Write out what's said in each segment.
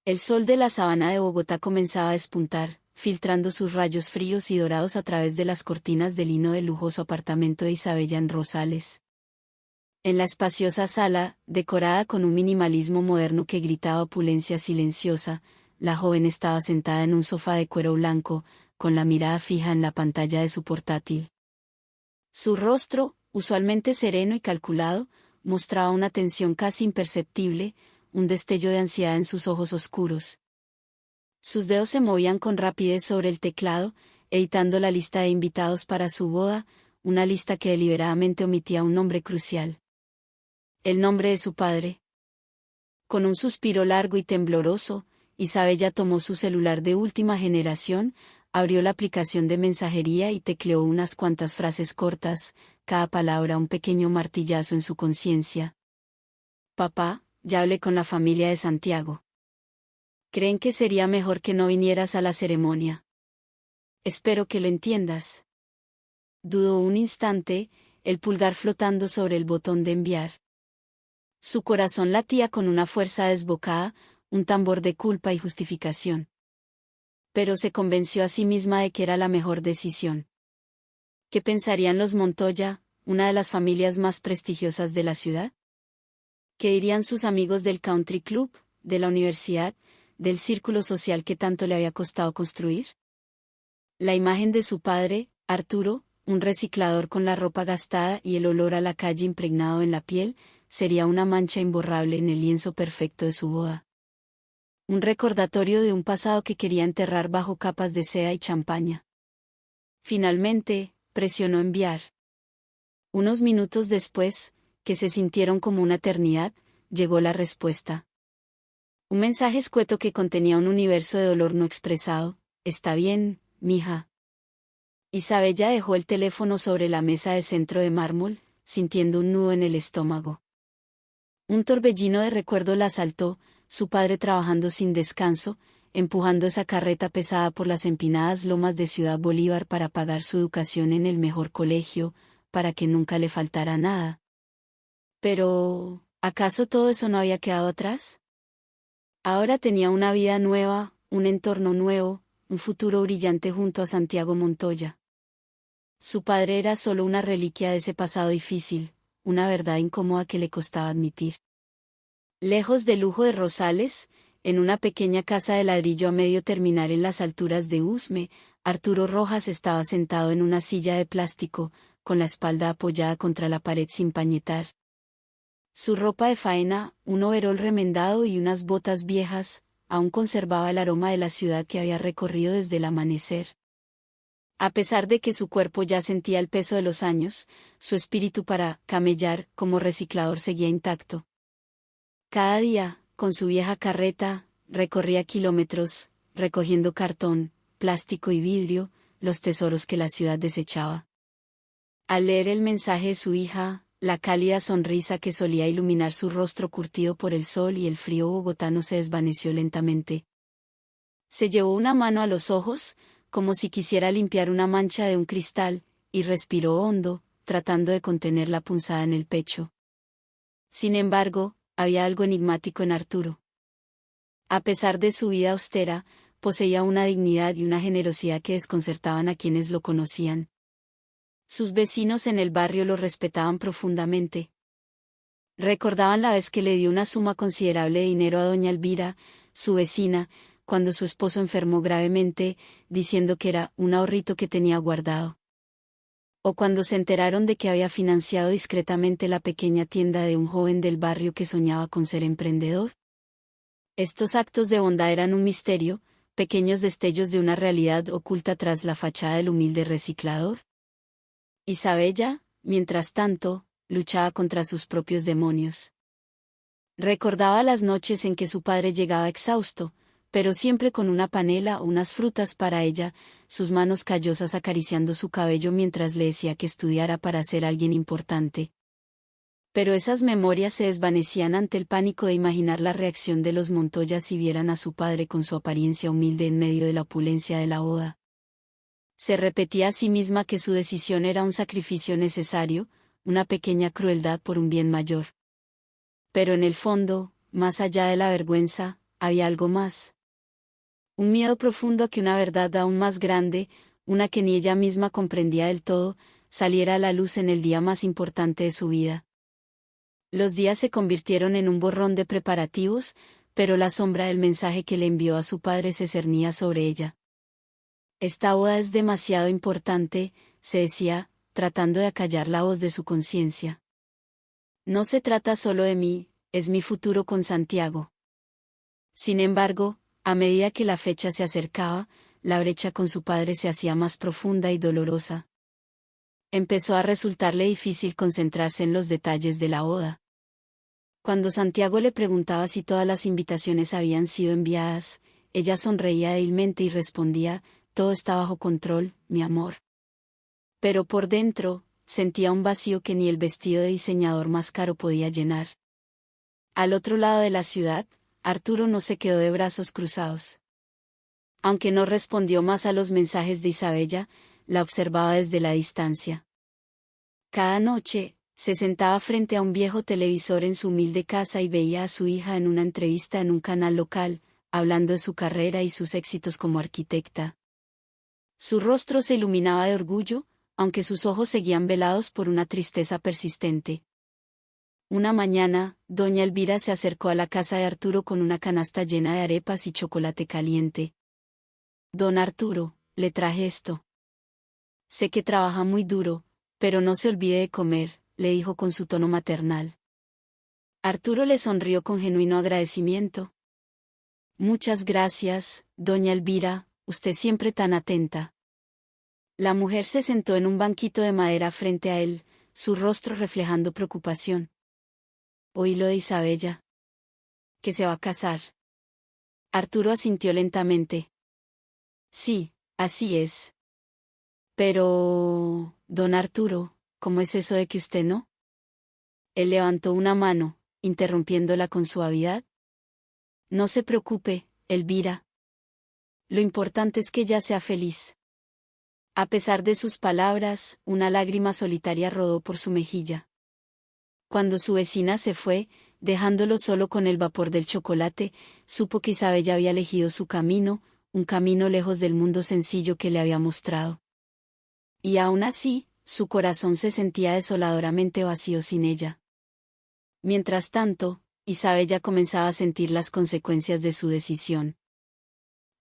El sol de la sabana de Bogotá comenzaba a despuntar, filtrando sus rayos fríos y dorados a través de las cortinas de lino del lujoso apartamento de Isabella en Rosales. En la espaciosa sala, decorada con un minimalismo moderno que gritaba opulencia silenciosa, la joven estaba sentada en un sofá de cuero blanco, con la mirada fija en la pantalla de su portátil. Su rostro, usualmente sereno y calculado, mostraba una tensión casi imperceptible, un destello de ansiedad en sus ojos oscuros. Sus dedos se movían con rapidez sobre el teclado, editando la lista de invitados para su boda, una lista que deliberadamente omitía un nombre crucial. El nombre de su padre. Con un suspiro largo y tembloroso, Isabella tomó su celular de última generación, abrió la aplicación de mensajería y tecleó unas cuantas frases cortas, cada palabra un pequeño martillazo en su conciencia. Papá, ya hablé con la familia de Santiago. Creen que sería mejor que no vinieras a la ceremonia. Espero que lo entiendas. Dudó un instante, el pulgar flotando sobre el botón de enviar. Su corazón latía con una fuerza desbocada, un tambor de culpa y justificación. Pero se convenció a sí misma de que era la mejor decisión. ¿Qué pensarían los Montoya, una de las familias más prestigiosas de la ciudad? ¿Qué dirían sus amigos del country club, de la universidad, del círculo social que tanto le había costado construir? La imagen de su padre, Arturo, un reciclador con la ropa gastada y el olor a la calle impregnado en la piel, sería una mancha imborrable en el lienzo perfecto de su boda. Un recordatorio de un pasado que quería enterrar bajo capas de seda y champaña. Finalmente, presionó enviar. Unos minutos después, que se sintieron como una eternidad, llegó la respuesta. Un mensaje escueto que contenía un universo de dolor no expresado. Está bien, mija. Isabella dejó el teléfono sobre la mesa de centro de mármol, sintiendo un nudo en el estómago. Un torbellino de recuerdo la asaltó, su padre trabajando sin descanso, empujando esa carreta pesada por las empinadas lomas de Ciudad Bolívar para pagar su educación en el mejor colegio, para que nunca le faltara nada. Pero, ¿acaso todo eso no había quedado atrás? Ahora tenía una vida nueva, un entorno nuevo, un futuro brillante junto a Santiago Montoya. Su padre era solo una reliquia de ese pasado difícil, una verdad incómoda que le costaba admitir. Lejos del lujo de Rosales, en una pequeña casa de ladrillo a medio terminar en las alturas de Usme, Arturo Rojas estaba sentado en una silla de plástico, con la espalda apoyada contra la pared sin pañetar. Su ropa de faena, un overol remendado y unas botas viejas, aún conservaba el aroma de la ciudad que había recorrido desde el amanecer. A pesar de que su cuerpo ya sentía el peso de los años, su espíritu para camellar como reciclador seguía intacto. Cada día, con su vieja carreta, recorría kilómetros, recogiendo cartón, plástico y vidrio, los tesoros que la ciudad desechaba. Al leer el mensaje de su hija, la cálida sonrisa que solía iluminar su rostro curtido por el sol y el frío bogotano se desvaneció lentamente. Se llevó una mano a los ojos, como si quisiera limpiar una mancha de un cristal, y respiró hondo, tratando de contener la punzada en el pecho. Sin embargo, había algo enigmático en Arturo. A pesar de su vida austera, poseía una dignidad y una generosidad que desconcertaban a quienes lo conocían. Sus vecinos en el barrio lo respetaban profundamente. Recordaban la vez que le dio una suma considerable de dinero a doña Elvira, su vecina, cuando su esposo enfermó gravemente, diciendo que era un ahorrito que tenía guardado. O cuando se enteraron de que había financiado discretamente la pequeña tienda de un joven del barrio que soñaba con ser emprendedor. Estos actos de bondad eran un misterio, pequeños destellos de una realidad oculta tras la fachada del humilde reciclador. Isabella, mientras tanto, luchaba contra sus propios demonios. Recordaba las noches en que su padre llegaba exhausto, pero siempre con una panela o unas frutas para ella, sus manos callosas acariciando su cabello mientras le decía que estudiara para ser alguien importante. Pero esas memorias se desvanecían ante el pánico de imaginar la reacción de los Montoya si vieran a su padre con su apariencia humilde en medio de la opulencia de la boda. Se repetía a sí misma que su decisión era un sacrificio necesario, una pequeña crueldad por un bien mayor. Pero en el fondo, más allá de la vergüenza, había algo más. Un miedo profundo a que una verdad aún más grande, una que ni ella misma comprendía del todo, saliera a la luz en el día más importante de su vida. Los días se convirtieron en un borrón de preparativos, pero la sombra del mensaje que le envió a su padre se cernía sobre ella. Esta boda es demasiado importante, se decía, tratando de acallar la voz de su conciencia. No se trata solo de mí, es mi futuro con Santiago. Sin embargo, a medida que la fecha se acercaba, la brecha con su padre se hacía más profunda y dolorosa. Empezó a resultarle difícil concentrarse en los detalles de la boda. Cuando Santiago le preguntaba si todas las invitaciones habían sido enviadas, ella sonreía débilmente y respondía, todo está bajo control, mi amor. Pero por dentro, sentía un vacío que ni el vestido de diseñador más caro podía llenar. Al otro lado de la ciudad, Arturo no se quedó de brazos cruzados. Aunque no respondió más a los mensajes de Isabella, la observaba desde la distancia. Cada noche, se sentaba frente a un viejo televisor en su humilde casa y veía a su hija en una entrevista en un canal local, hablando de su carrera y sus éxitos como arquitecta. Su rostro se iluminaba de orgullo, aunque sus ojos seguían velados por una tristeza persistente. Una mañana, doña Elvira se acercó a la casa de Arturo con una canasta llena de arepas y chocolate caliente. Don Arturo, le traje esto. Sé que trabaja muy duro, pero no se olvide de comer, le dijo con su tono maternal. Arturo le sonrió con genuino agradecimiento. Muchas gracias, doña Elvira, usted siempre tan atenta. La mujer se sentó en un banquito de madera frente a él, su rostro reflejando preocupación. Oí lo de Isabella. Que se va a casar. Arturo asintió lentamente. Sí, así es. Pero, don Arturo, ¿cómo es eso de que usted no? Él levantó una mano, interrumpiéndola con suavidad. No se preocupe, Elvira. Lo importante es que ella sea feliz. A pesar de sus palabras, una lágrima solitaria rodó por su mejilla. Cuando su vecina se fue, dejándolo solo con el vapor del chocolate, supo que Isabella había elegido su camino, un camino lejos del mundo sencillo que le había mostrado. Y aún así, su corazón se sentía desoladoramente vacío sin ella. Mientras tanto, Isabella comenzaba a sentir las consecuencias de su decisión.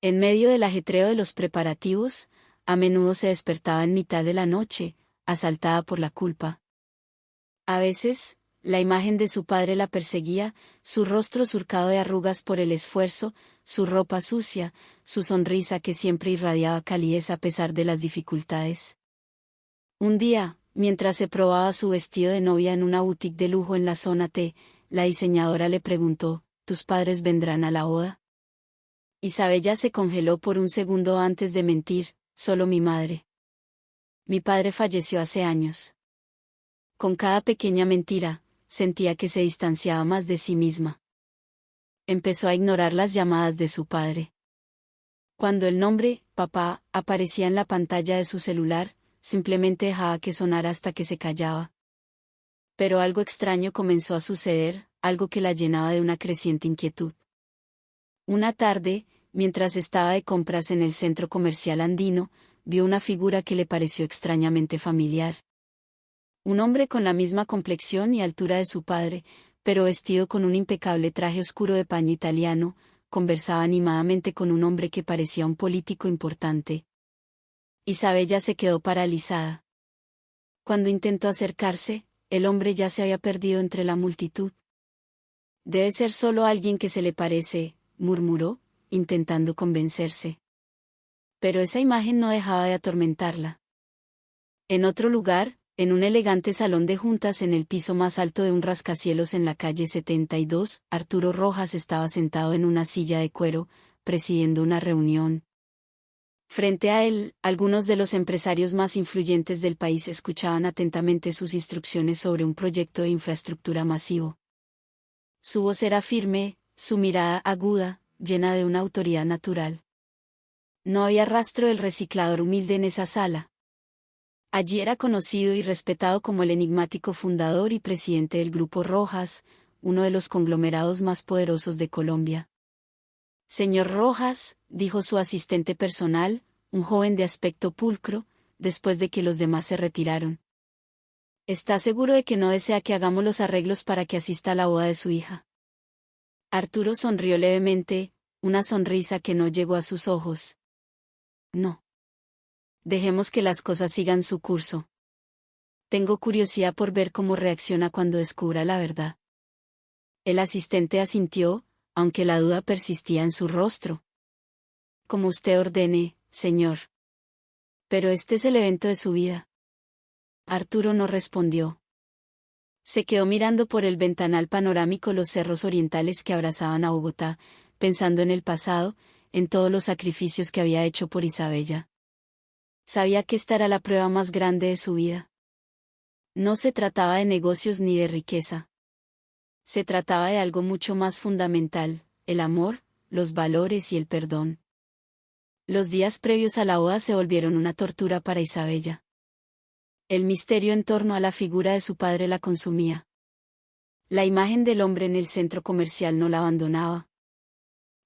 En medio del ajetreo de los preparativos, a menudo se despertaba en mitad de la noche, asaltada por la culpa. A veces, la imagen de su padre la perseguía, su rostro surcado de arrugas por el esfuerzo, su ropa sucia, su sonrisa que siempre irradiaba calidez a pesar de las dificultades. Un día, mientras se probaba su vestido de novia en una boutique de lujo en la zona T, la diseñadora le preguntó, ¿tus padres vendrán a la boda? Isabella se congeló por un segundo antes de mentir, solo mi madre. Mi padre falleció hace años. Con cada pequeña mentira, sentía que se distanciaba más de sí misma. Empezó a ignorar las llamadas de su padre. Cuando el nombre, papá, aparecía en la pantalla de su celular, simplemente dejaba que sonara hasta que se callaba. Pero algo extraño comenzó a suceder, algo que la llenaba de una creciente inquietud. Una tarde, mientras estaba de compras en el centro comercial andino, vio una figura que le pareció extrañamente familiar. Un hombre con la misma complexión y altura de su padre, pero vestido con un impecable traje oscuro de paño italiano, conversaba animadamente con un hombre que parecía un político importante. Isabella se quedó paralizada. Cuando intentó acercarse, el hombre ya se había perdido entre la multitud. Debe ser solo alguien que se le parece, murmuró, intentando convencerse. Pero esa imagen no dejaba de atormentarla. En otro lugar, en un elegante salón de juntas en el piso más alto de un rascacielos en la calle 72, Arturo Rojas estaba sentado en una silla de cuero, presidiendo una reunión. Frente a él, algunos de los empresarios más influyentes del país escuchaban atentamente sus instrucciones sobre un proyecto de infraestructura masivo. Su voz era firme, su mirada aguda, llena de una autoridad natural. No había rastro del reciclador humilde en esa sala. Allí era conocido y respetado como el enigmático fundador y presidente del Grupo Rojas, uno de los conglomerados más poderosos de Colombia. Señor Rojas, dijo su asistente personal, un joven de aspecto pulcro, después de que los demás se retiraron. ¿Está seguro de que no desea que hagamos los arreglos para que asista a la boda de su hija? Arturo sonrió levemente, una sonrisa que no llegó a sus ojos. No. Dejemos que las cosas sigan su curso. Tengo curiosidad por ver cómo reacciona cuando descubra la verdad. El asistente asintió, aunque la duda persistía en su rostro. Como usted ordene, señor. Pero este es el evento de su vida. Arturo no respondió. Se quedó mirando por el ventanal panorámico los cerros orientales que abrazaban a Bogotá, pensando en el pasado, en todos los sacrificios que había hecho por Isabella. Sabía que esta era la prueba más grande de su vida. No se trataba de negocios ni de riqueza. Se trataba de algo mucho más fundamental, el amor, los valores y el perdón. Los días previos a la boda se volvieron una tortura para Isabella. El misterio en torno a la figura de su padre la consumía. La imagen del hombre en el centro comercial no la abandonaba.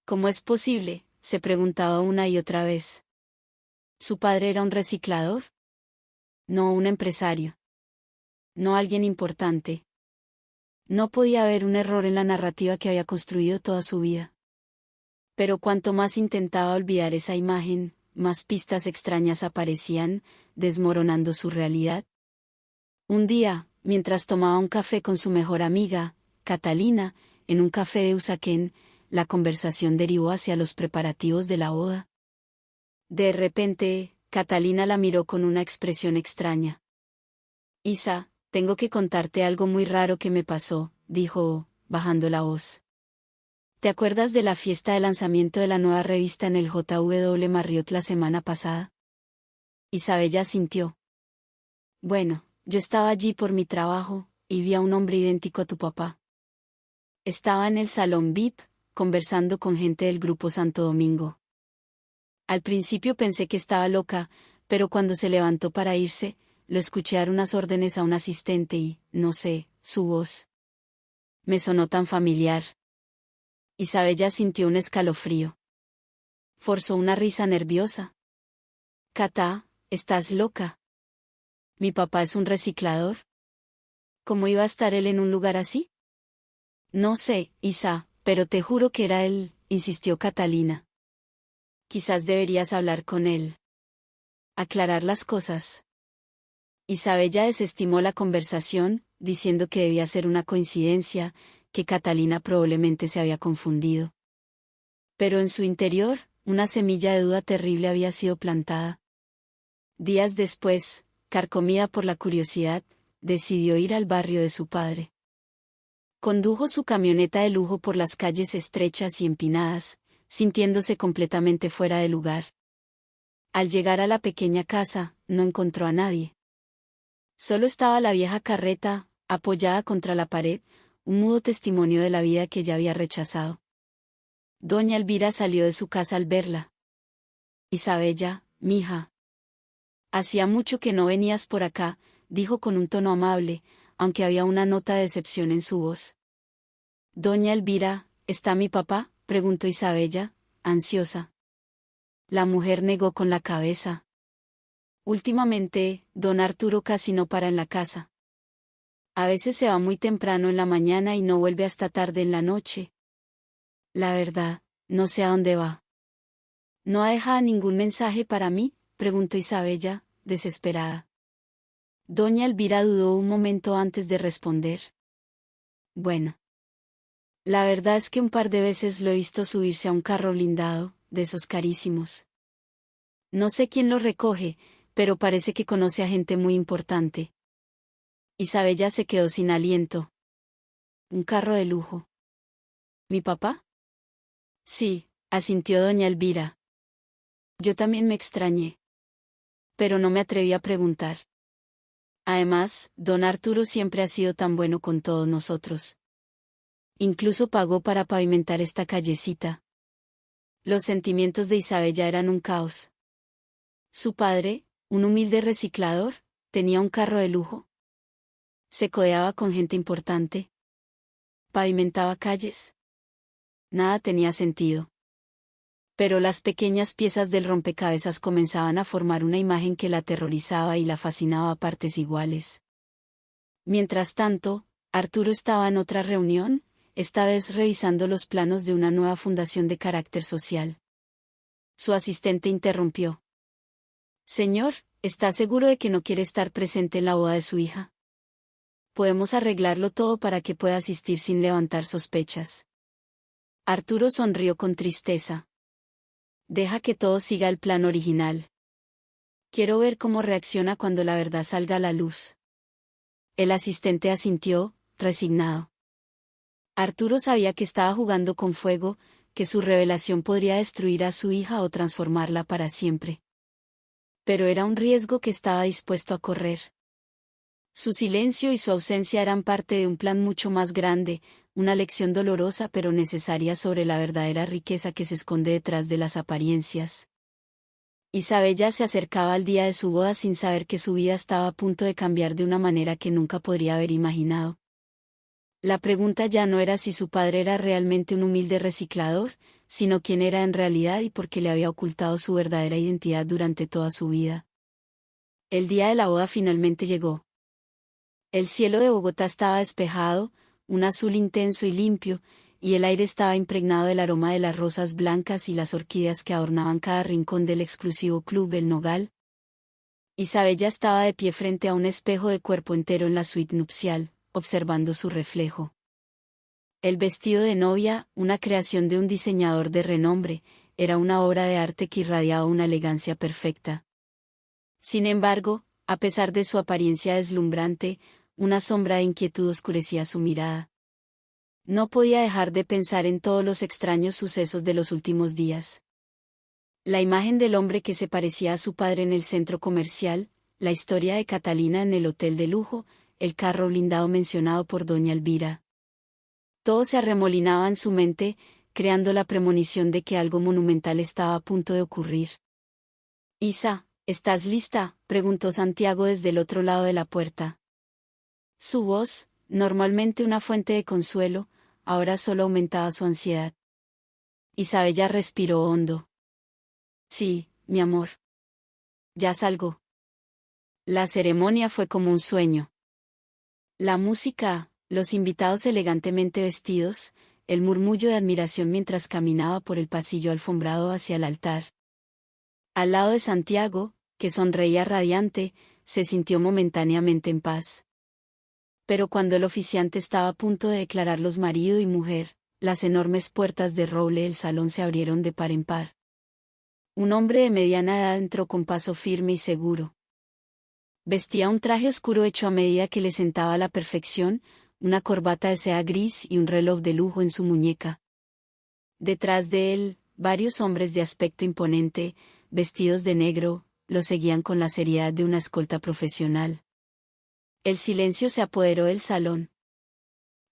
¿Cómo es posible?, se preguntaba una y otra vez. ¿Su padre era un reciclador? No un empresario. No alguien importante. No podía haber un error en la narrativa que había construido toda su vida. Pero cuanto más intentaba olvidar esa imagen, más pistas extrañas aparecían, desmoronando su realidad. Un día, mientras tomaba un café con su mejor amiga, Catalina, en un café de Usaquén, la conversación derivó hacia los preparativos de la boda. De repente, Catalina la miró con una expresión extraña. Isa, tengo que contarte algo muy raro que me pasó, dijo, bajando la voz. ¿Te acuerdas de la fiesta de lanzamiento de la nueva revista en el JW Marriott la semana pasada? Isabella asintió. Bueno, yo estaba allí por mi trabajo, y vi a un hombre idéntico a tu papá. Estaba en el salón VIP, conversando con gente del Grupo Santo Domingo. Al principio pensé que estaba loca, pero cuando se levantó para irse, lo escuché dar unas órdenes a un asistente y, no sé, su voz me sonó tan familiar. Isabella sintió un escalofrío. Forzó una risa nerviosa. Cata, ¿estás loca? ¿Mi papá es un reciclador? ¿Cómo iba a estar él en un lugar así? No sé, Isa, pero te juro que era él, insistió Catalina. Quizás deberías hablar con él. Aclarar las cosas. Isabella desestimó la conversación, diciendo que debía ser una coincidencia, que Catalina probablemente se había confundido. Pero en su interior, una semilla de duda terrible había sido plantada. Días después, carcomida por la curiosidad, decidió ir al barrio de su padre. Condujo su camioneta de lujo por las calles estrechas y empinadas, sintiéndose completamente fuera de lugar. Al llegar a la pequeña casa, no encontró a nadie. Solo estaba la vieja carreta, apoyada contra la pared, un mudo testimonio de la vida que ella había rechazado. Doña Elvira salió de su casa al verla. Isabella, mija. Hacía mucho que no venías por acá, dijo con un tono amable, aunque había una nota de decepción en su voz. Doña Elvira, ¿está mi papá?, preguntó Isabella, ansiosa. La mujer negó con la cabeza. Últimamente, don Arturo casi no para en la casa. A veces se va muy temprano en la mañana y no vuelve hasta tarde en la noche. La verdad, no sé a dónde va. ¿No ha dejado ningún mensaje para mí?, preguntó Isabella, desesperada. Doña Elvira dudó un momento antes de responder. Bueno. La verdad es que un par de veces lo he visto subirse a un carro blindado, de esos carísimos. No sé quién lo recoge, pero parece que conoce a gente muy importante. Isabella se quedó sin aliento. ¿Un carro de lujo? ¿Mi papá? Sí, asintió doña Elvira. Yo también me extrañé. Pero no me atreví a preguntar. Además, don Arturo siempre ha sido tan bueno con todos nosotros. Incluso pagó para pavimentar esta callecita. Los sentimientos de Isabella eran un caos. Su padre, un humilde reciclador, tenía un carro de lujo. Se codeaba con gente importante. Pavimentaba calles. Nada tenía sentido. Pero las pequeñas piezas del rompecabezas comenzaban a formar una imagen que la aterrorizaba y la fascinaba a partes iguales. Mientras tanto, Arturo estaba en otra reunión, esta vez revisando los planos de una nueva fundación de carácter social. Su asistente interrumpió. Señor, ¿está seguro de que no quiere estar presente en la boda de su hija? Podemos arreglarlo todo para que pueda asistir sin levantar sospechas. Arturo sonrió con tristeza. Deja que todo siga el plan original. Quiero ver cómo reacciona cuando la verdad salga a la luz. El asistente asintió, resignado. Arturo sabía que estaba jugando con fuego, que su revelación podría destruir a su hija o transformarla para siempre. Pero era un riesgo que estaba dispuesto a correr. Su silencio y su ausencia eran parte de un plan mucho más grande, una lección dolorosa pero necesaria sobre la verdadera riqueza que se esconde detrás de las apariencias. Isabella se acercaba al día de su boda sin saber que su vida estaba a punto de cambiar de una manera que nunca podría haber imaginado. La pregunta ya no era si su padre era realmente un humilde reciclador, sino quién era en realidad y por qué le había ocultado su verdadera identidad durante toda su vida. El día de la boda finalmente llegó. El cielo de Bogotá estaba despejado, un azul intenso y limpio, y el aire estaba impregnado del aroma de las rosas blancas y las orquídeas que adornaban cada rincón del exclusivo Club El Nogal. Isabella estaba de pie frente a un espejo de cuerpo entero en la suite nupcial, observando su reflejo. El vestido de novia, una creación de un diseñador de renombre, era una obra de arte que irradiaba una elegancia perfecta. Sin embargo, a pesar de su apariencia deslumbrante, una sombra de inquietud oscurecía su mirada. No podía dejar de pensar en todos los extraños sucesos de los últimos días. La imagen del hombre que se parecía a su padre en el centro comercial, la historia de Catalina en el hotel de lujo, el carro blindado mencionado por doña Elvira. Todo se arremolinaba en su mente, creando la premonición de que algo monumental estaba a punto de ocurrir. Isa, ¿estás lista?, preguntó Santiago desde el otro lado de la puerta. Su voz, normalmente una fuente de consuelo, ahora solo aumentaba su ansiedad. Isabella respiró hondo. Sí, mi amor. Ya salgo. La ceremonia fue como un sueño. La música, los invitados elegantemente vestidos, el murmullo de admiración mientras caminaba por el pasillo alfombrado hacia el altar. Al lado de Santiago, que sonreía radiante, se sintió momentáneamente en paz. Pero cuando el oficiante estaba a punto de declararlos marido y mujer, las enormes puertas de roble del salón se abrieron de par en par. Un hombre de mediana edad entró con paso firme y seguro. Vestía un traje oscuro hecho a medida que le sentaba a la perfección, una corbata de seda gris y un reloj de lujo en su muñeca. Detrás de él, varios hombres de aspecto imponente, vestidos de negro, lo seguían con la seriedad de una escolta profesional. El silencio se apoderó del salón.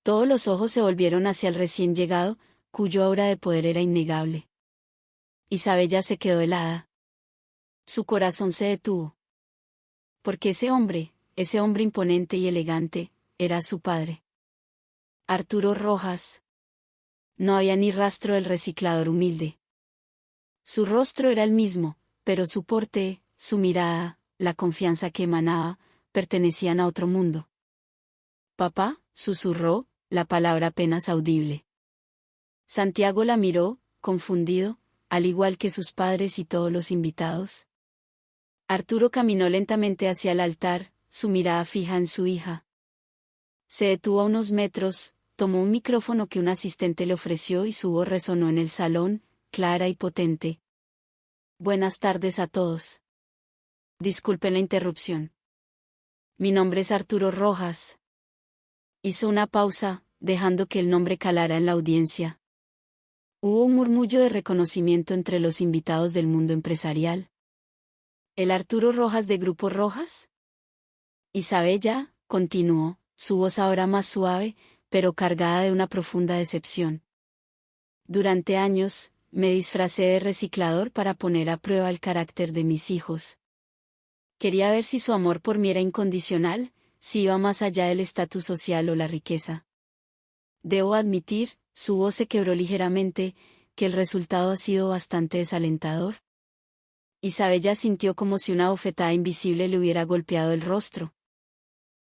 Todos los ojos se volvieron hacia el recién llegado, cuyo aura de poder era innegable. Isabella se quedó helada. Su corazón se detuvo. Porque ese hombre imponente y elegante, era su padre. Arturo Rojas. No había ni rastro del reciclador humilde. Su rostro era el mismo, pero su porte, su mirada, la confianza que emanaba, pertenecían a otro mundo. Papá, susurró, la palabra apenas audible. Santiago la miró, confundido, al igual que sus padres y todos los invitados. Arturo caminó lentamente hacia el altar, su mirada fija en su hija. Se detuvo a unos metros, tomó un micrófono que un asistente le ofreció y su voz resonó en el salón, clara y potente. Buenas tardes a todos. Disculpen la interrupción. Mi nombre es Arturo Rojas. Hizo una pausa, dejando que el nombre calara en la audiencia. Hubo un murmullo de reconocimiento entre los invitados del mundo empresarial. ¿El Arturo Rojas de Grupo Rojas? Isabella, continuó, su voz ahora más suave, pero cargada de una profunda decepción. Durante años, me disfracé de reciclador para poner a prueba el carácter de mis hijos. Quería ver si su amor por mí era incondicional, si iba más allá del estatus social o la riqueza. Debo admitir, su voz se quebró ligeramente, que el resultado ha sido bastante desalentador. Isabella sintió como si una bofetada invisible le hubiera golpeado el rostro.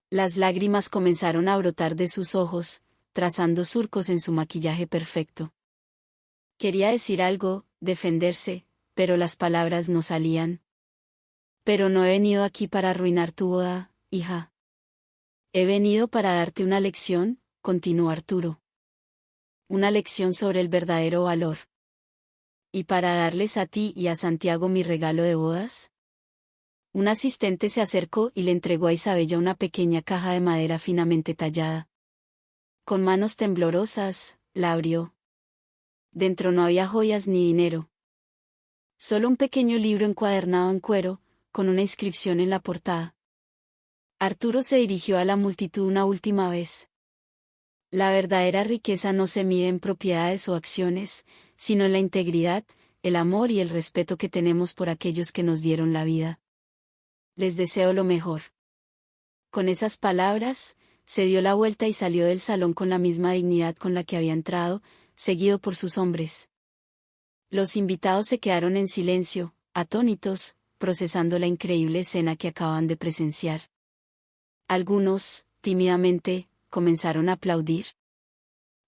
Las lágrimas comenzaron a brotar de sus ojos, trazando surcos en su maquillaje perfecto. Quería decir algo, defenderse, pero las palabras no salían. Pero no he venido aquí para arruinar tu boda, hija. He venido para darte una lección, continuó Arturo. Una lección sobre el verdadero valor. ¿Y para darles a ti y a Santiago mi regalo de bodas? Un asistente se acercó y le entregó a Isabella una pequeña caja de madera finamente tallada. Con manos temblorosas, la abrió. Dentro no había joyas ni dinero. Solo un pequeño libro encuadernado en cuero, con una inscripción en la portada. Arturo se dirigió a la multitud una última vez. La verdadera riqueza no se mide en propiedades o acciones, sino en la integridad, el amor y el respeto que tenemos por aquellos que nos dieron la vida. Les deseo lo mejor. Con esas palabras, se dio la vuelta y salió del salón con la misma dignidad con la que había entrado, seguido por sus hombres. Los invitados se quedaron en silencio, atónitos, procesando la increíble escena que acaban de presenciar. Algunos, tímidamente, comenzaron a aplaudir.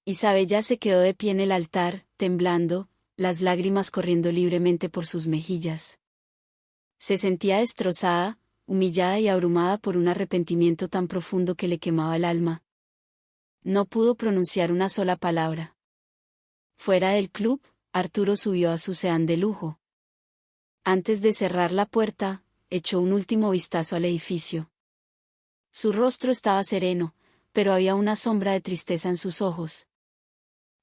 Isabella se quedó de pie en el altar, temblando, las lágrimas corriendo libremente por sus mejillas. Se sentía destrozada, humillada y abrumada por un arrepentimiento tan profundo que le quemaba el alma. No pudo pronunciar una sola palabra. Fuera del club, Arturo subió a su sedán de lujo. Antes de cerrar la puerta, echó un último vistazo al edificio. Su rostro estaba sereno, pero había una sombra de tristeza en sus ojos.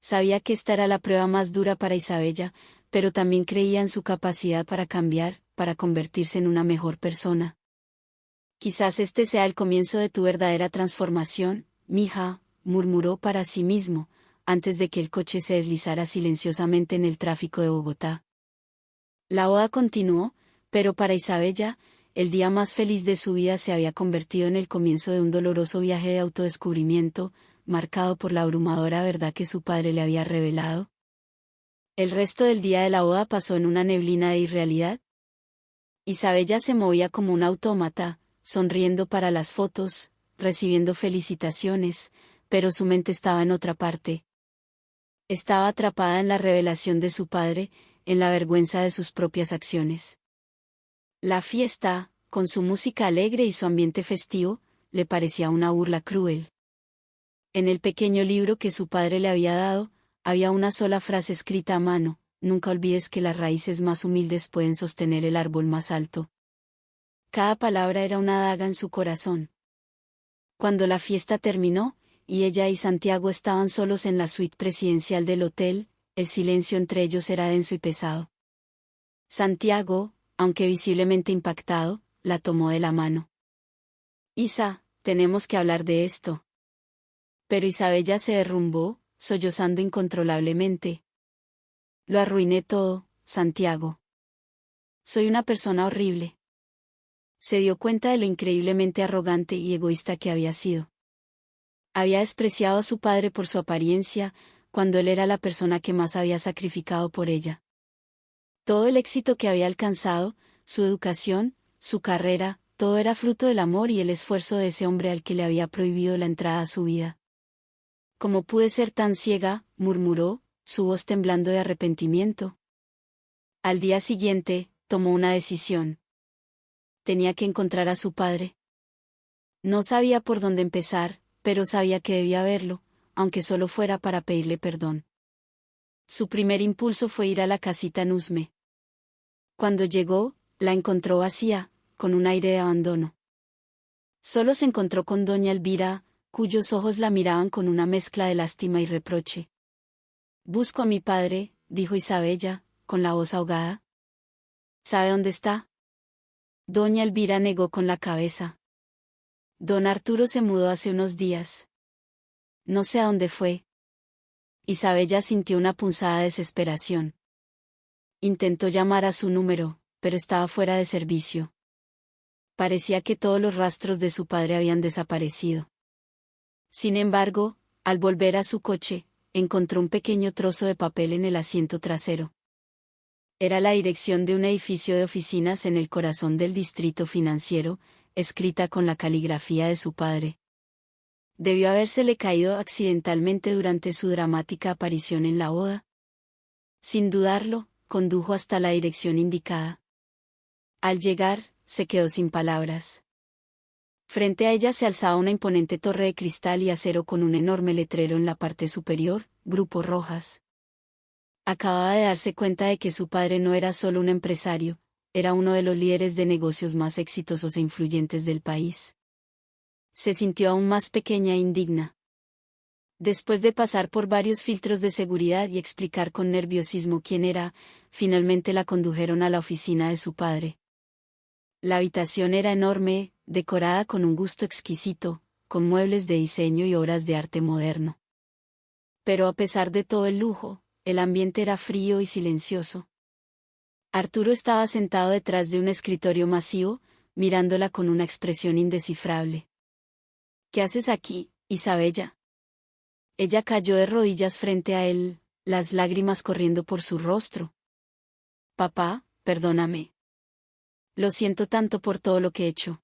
Sabía que esta era la prueba más dura para Isabella, pero también creía en su capacidad para cambiar, para convertirse en una mejor persona. Quizás este sea el comienzo de tu verdadera transformación, mija, murmuró para sí mismo, antes de que el coche se deslizara silenciosamente en el tráfico de Bogotá. La boda continuó, pero para Isabella, el día más feliz de su vida se había convertido en el comienzo de un doloroso viaje de autodescubrimiento, marcado por la abrumadora verdad que su padre le había revelado. El resto del día de la boda pasó en una neblina de irrealidad. Isabella se movía como un autómata, sonriendo para las fotos, recibiendo felicitaciones, pero su mente estaba en otra parte. Estaba atrapada en la revelación de su padre, en la vergüenza de sus propias acciones. La fiesta, con su música alegre y su ambiente festivo, le parecía una burla cruel. En el pequeño libro que su padre le había dado, había una sola frase escrita a mano: nunca olvides que las raíces más humildes pueden sostener el árbol más alto. Cada palabra era una daga en su corazón. Cuando la fiesta terminó, y ella y Santiago estaban solos en la suite presidencial del hotel, el silencio entre ellos era denso y pesado. Santiago, aunque visiblemente impactado, la tomó de la mano. Isa, tenemos que hablar de esto. Pero Isabella se derrumbó, sollozando incontrolablemente. Lo arruiné todo, Santiago. Soy una persona horrible. Se dio cuenta de lo increíblemente arrogante y egoísta que había sido. Había despreciado a su padre por su apariencia, cuando él era la persona que más había sacrificado por ella. Todo el éxito que había alcanzado, su educación, su carrera, todo era fruto del amor y el esfuerzo de ese hombre al que le había prohibido la entrada a su vida. ¿Cómo pude ser tan ciega?, murmuró, su voz temblando de arrepentimiento. Al día siguiente, tomó una decisión. Tenía que encontrar a su padre. No sabía por dónde empezar, pero sabía que debía verlo, aunque solo fuera para pedirle perdón. Su primer impulso fue ir a la casita en Usme. Cuando llegó, la encontró vacía, con un aire de abandono. Solo se encontró con doña Elvira, cuyos ojos la miraban con una mezcla de lástima y reproche. Busco a mi padre, dijo Isabella, con la voz ahogada. ¿Sabe dónde está? Doña Elvira negó con la cabeza. Don Arturo se mudó hace unos días. No sé a dónde fue. Isabella sintió una punzada de desesperación. Intentó llamar a su número, pero estaba fuera de servicio. Parecía que todos los rastros de su padre habían desaparecido. Sin embargo, al volver a su coche, encontró un pequeño trozo de papel en el asiento trasero. Era la dirección de un edificio de oficinas en el corazón del distrito financiero, escrita con la caligrafía de su padre. Debió habérsele caído accidentalmente durante su dramática aparición en la boda. Sin dudarlo, condujo hasta la dirección indicada. Al llegar, se quedó sin palabras. Frente a ella se alzaba una imponente torre de cristal y acero con un enorme letrero en la parte superior, Grupo Rojas. Acababa de darse cuenta de que su padre no era solo un empresario, era uno de los líderes de negocios más exitosos e influyentes del país. Se sintió aún más pequeña e indigna. Después de pasar por varios filtros de seguridad y explicar con nerviosismo quién era, finalmente la condujeron a la oficina de su padre. La habitación era enorme, decorada con un gusto exquisito, con muebles de diseño y obras de arte moderno. Pero a pesar de todo el lujo, el ambiente era frío y silencioso. Arturo estaba sentado detrás de un escritorio masivo, mirándola con una expresión indescifrable. ¿Qué haces aquí, Isabella? Ella cayó de rodillas frente a él, las lágrimas corriendo por su rostro. Papá, perdóname. Lo siento tanto por todo lo que he hecho.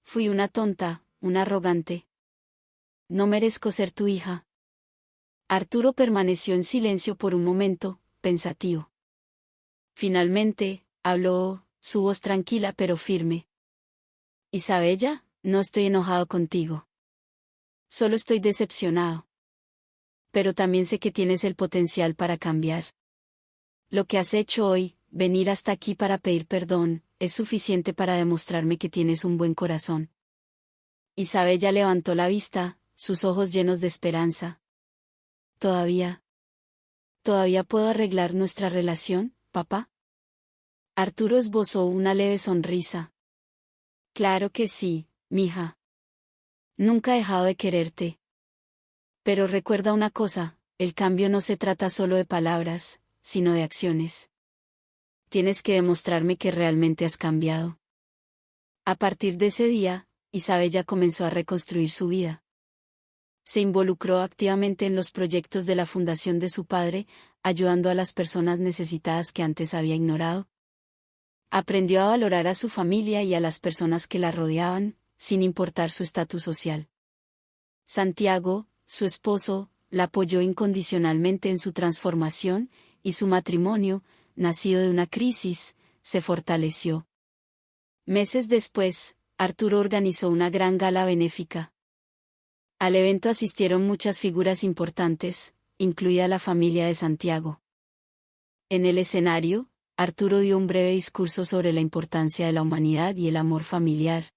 Fui una tonta, una arrogante. No merezco ser tu hija. Arturo permaneció en silencio por un momento, pensativo. Finalmente, habló, su voz tranquila pero firme. Isabella, no estoy enojado contigo. Solo estoy decepcionado. Pero también sé que tienes el potencial para cambiar. Lo que has hecho hoy, venir hasta aquí para pedir perdón, es suficiente para demostrarme que tienes un buen corazón. Isabella levantó la vista, sus ojos llenos de esperanza. ¿Todavía puedo arreglar nuestra relación, papá? Arturo esbozó una leve sonrisa. Claro que sí, mija. Nunca he dejado de quererte. Pero recuerda una cosa, el cambio no se trata solo de palabras, sino de acciones. Tienes que demostrarme que realmente has cambiado. A partir de ese día, Isabella comenzó a reconstruir su vida. Se involucró activamente en los proyectos de la fundación de su padre, ayudando a las personas necesitadas que antes había ignorado. Aprendió a valorar a su familia y a las personas que la rodeaban, sin importar su estatus social. Santiago, su esposo, la apoyó incondicionalmente en su transformación, y su matrimonio, nacido de una crisis, se fortaleció. Meses después, Arturo organizó una gran gala benéfica. Al evento asistieron muchas figuras importantes, incluida la familia de Santiago. En el escenario, Arturo dio un breve discurso sobre la importancia de la humanidad y el amor familiar.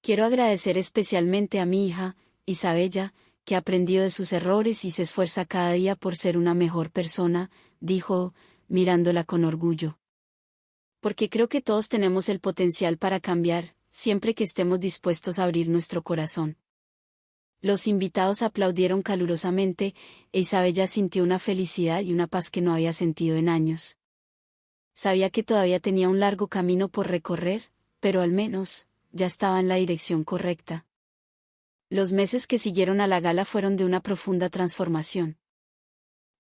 Quiero agradecer especialmente a mi hija, Isabella, que ha aprendido de sus errores y se esfuerza cada día por ser una mejor persona, dijo, mirándola con orgullo. Porque creo que todos tenemos el potencial para cambiar, siempre que estemos dispuestos a abrir nuestro corazón. Los invitados aplaudieron calurosamente, e Isabella sintió una felicidad y una paz que no había sentido en años. Sabía que todavía tenía un largo camino por recorrer, pero al menos, ya estaba en la dirección correcta. Los meses que siguieron a la gala fueron de una profunda transformación.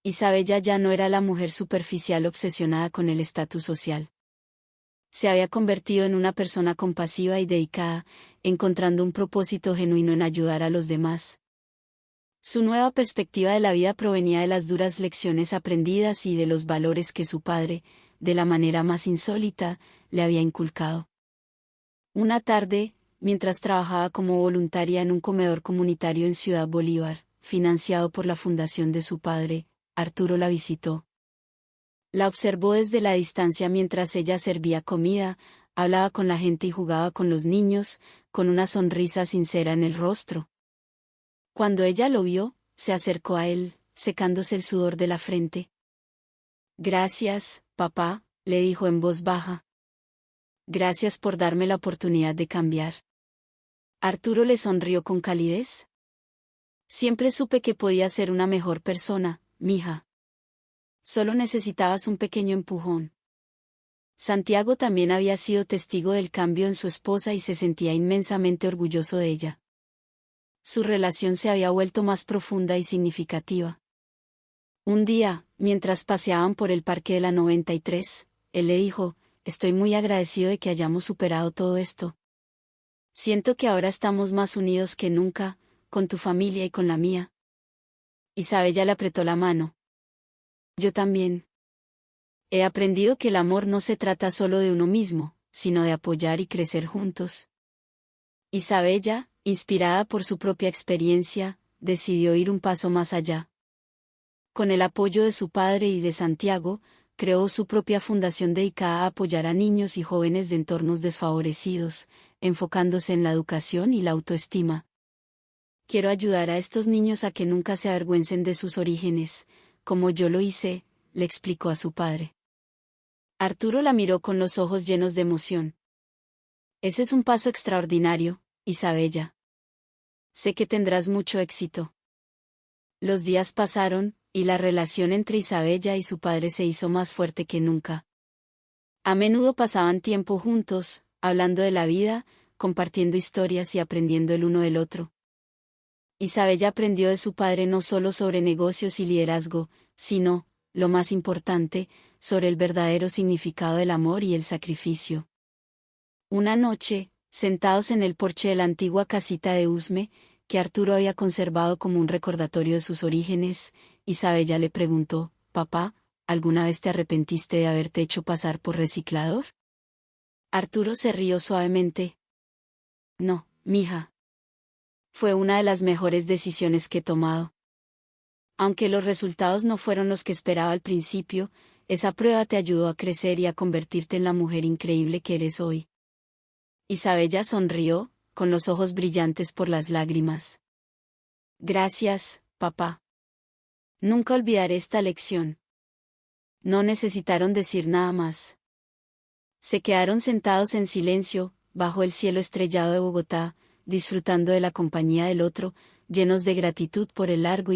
Isabella ya no era la mujer superficial obsesionada con el estatus social. Se había convertido en una persona compasiva y dedicada, encontrando un propósito genuino en ayudar a los demás. Su nueva perspectiva de la vida provenía de las duras lecciones aprendidas y de los valores que su padre, de la manera más insólita, le había inculcado. Una tarde, mientras trabajaba como voluntaria en un comedor comunitario en Ciudad Bolívar, financiado por la fundación de su padre, Arturo la visitó. La observó desde la distancia mientras ella servía comida, hablaba con la gente y jugaba con los niños, con una sonrisa sincera en el rostro. Cuando ella lo vio, se acercó a él, secándose el sudor de la frente. Gracias, papá, le dijo en voz baja. Gracias por darme la oportunidad de cambiar. Arturo le sonrió con calidez. Siempre supe que podía ser una mejor persona, mija. Solo necesitabas un pequeño empujón. Santiago también había sido testigo del cambio en su esposa y se sentía inmensamente orgulloso de ella. su relación se había vuelto más profunda y significativa. Un día, mientras paseaban por el parque de la 93, él le dijo: «Estoy muy agradecido de que hayamos superado todo esto. Siento que ahora estamos más unidos que nunca, con tu familia y con la mía». Isabella le apretó la mano. «Yo también. He aprendido que el amor no se trata solo de uno mismo, sino de apoyar y crecer juntos». Isabella, inspirada por su propia experiencia, decidió ir un paso más allá. Con el apoyo de su padre y de Santiago, creó su propia fundación dedicada a apoyar a niños y jóvenes de entornos desfavorecidos, enfocándose en la educación y la autoestima. «Quiero ayudar a estos niños a que nunca se avergüencen de sus orígenes, como yo lo hice», le explicó a su padre. Arturo la miró con los ojos llenos de emoción. «Ese es un paso extraordinario, Isabella. Sé que tendrás mucho éxito». Los días pasaron, y la relación entre Isabella y su padre se hizo más fuerte que nunca. A menudo pasaban tiempo juntos, hablando de la vida, compartiendo historias y aprendiendo el uno del otro. Isabella aprendió de su padre no solo sobre negocios y liderazgo, sino, lo más importante, sobre el verdadero significado del amor y el sacrificio. Una noche, sentados en el porche de la antigua casita de Usme, que Arturo había conservado como un recordatorio de sus orígenes, Isabella le preguntó: «Papá, ¿alguna vez te arrepentiste de haberte hecho pasar por reciclador?». Arturo se rió suavemente. «No, mija. Fue una de las mejores decisiones que he tomado. Aunque los resultados no fueron los que esperaba al principio, esa prueba te ayudó a crecer y a convertirte en la mujer increíble que eres hoy». Isabella sonrió, con los ojos brillantes por las lágrimas. «Gracias, papá. Nunca olvidaré esta lección». No necesitaron decir nada más. Se quedaron sentados en silencio, bajo el cielo estrellado de Bogotá, disfrutando de la compañía del otro, llenos de gratitud por el largo